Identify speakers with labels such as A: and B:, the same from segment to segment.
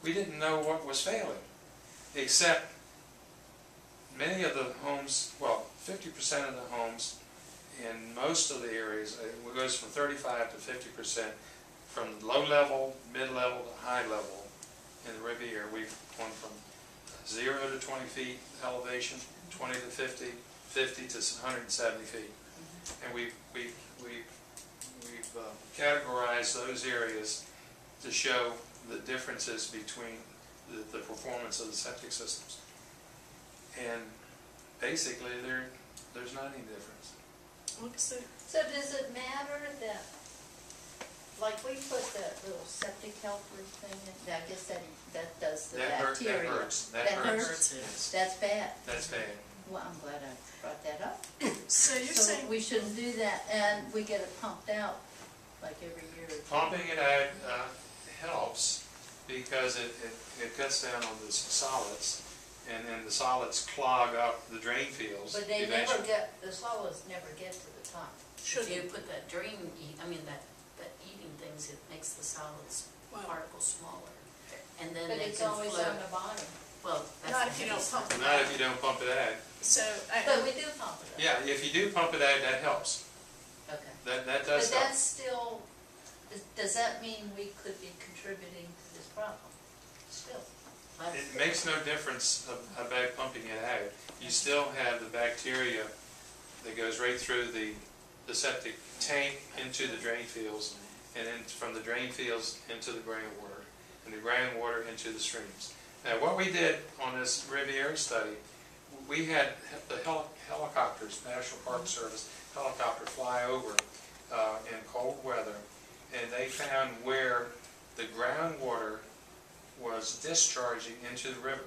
A: we didn't know what was failing, except many of the homes, well, 50% of the homes in most of the areas, it goes from 35 to 50%, from low level, mid level to high level in the Riviera. We've gone from 0 to 20 feet elevation, 20 to 50, 50 to 170 feet. And we've categorized those areas to show the differences between the performance of the septic systems. And basically, there's not any difference.
B: So does it matter that, like we put that little septic helper thing in, I guess that does the bacteria.
A: That hurts.
B: That hurts?
A: Yes.
B: That's bad?
A: That's bad.
B: Well, I'm glad I brought that up.
C: So you're saying
B: we shouldn't do that, and we get it pumped out like every year.
A: Pumping it out helps because it cuts down on the solids, and then the solids clog up the drain fields.
B: But they never get, the solids never get to the top.
D: Should you put that drain, that eating things, it makes the solids particles smaller, and then
B: But
D: they
B: it's
D: can
B: always
D: flow.
B: on the bottom.
D: Well, that's
C: not if you don't pump it
A: Not
C: out.
A: if you don't pump it out.
C: So,
B: But we do pump it up.
A: Yeah, if you do pump it out, that helps.
B: Okay.
A: That
B: But
A: does help.
B: that's still, does that mean we could be contributing to this problem? Still?
A: It makes no difference about pumping it out. You still have the bacteria that goes right through the septic tank into the drain fields, and then from the drain fields into the groundwater, and the groundwater into the streams. Now, what we did on this Riviera study, we had the helicopters, National Park Service helicopter, fly over in cold weather, and they found where the groundwater was discharging into the river.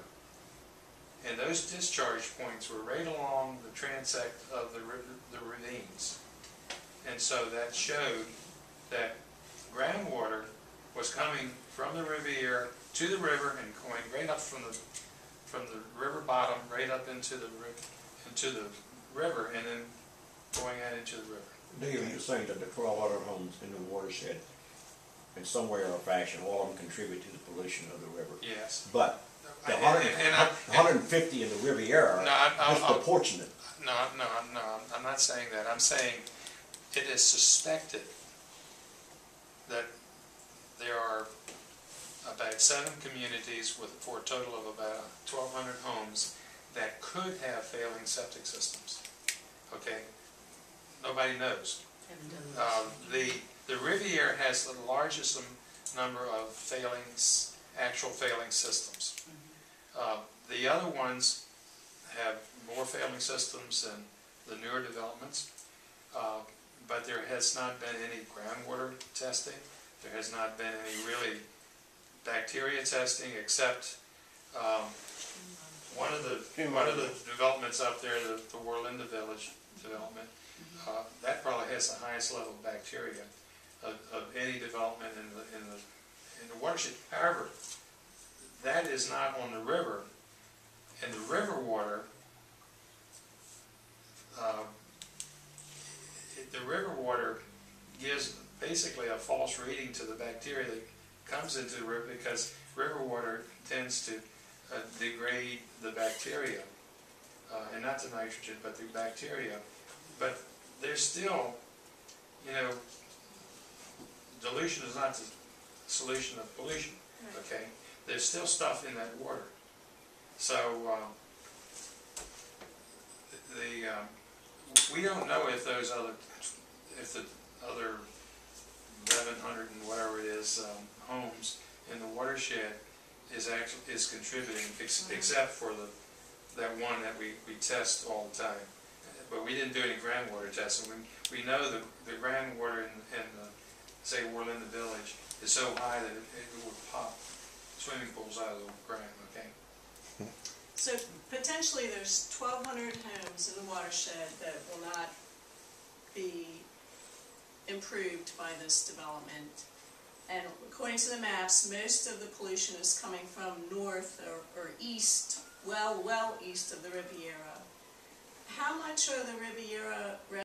A: And those discharge points were right along the transect of the ravines. And so that showed that groundwater was coming from the Riviera to the river and going right up from the river bottom right up into the river, and then going out into the river.
E: Dave, you're saying that the 1,200 homes in the watershed, in some way or fashion, all of them contribute to the pollution of the river.
A: Yes.
E: But the 150 in the Riviera are disproportionate.
A: No, I'm not saying that. I'm saying it is suspected that there are about 7 communities for a total of about 1,200 homes that could have failing septic systems. Okay? Nobody knows. The Riviera has the largest number of actual failing systems. The other ones have more failing systems than the newer developments, but there has not been any groundwater testing. There has not been any really bacteria testing, except one of the developments up there, the Warlinda Village development. That probably has the highest level of bacteria of any development in the watershed. However, that is not on the river, and the river water. The river water gives basically a false reading to the bacteria that comes into the river, because river water tends to degrade the bacteria, and not the nitrogen, but the bacteria. But there's still, dilution is not the solution of pollution. Okay, there's still stuff in that water. So we don't know if the other 1,100 and whatever it is homes in the watershed is contributing, except for that one that we test all the time. But we didn't do any groundwater testing. We know the groundwater in say Warlinda Village is so high that it would pop swimming pools out of the ground. Okay.
C: So potentially there's 1,200 homes in the watershed that will not be improved by this development. And according to the maps, most of the pollution is coming from north or east, well east of the Riviera. How much are the Riviera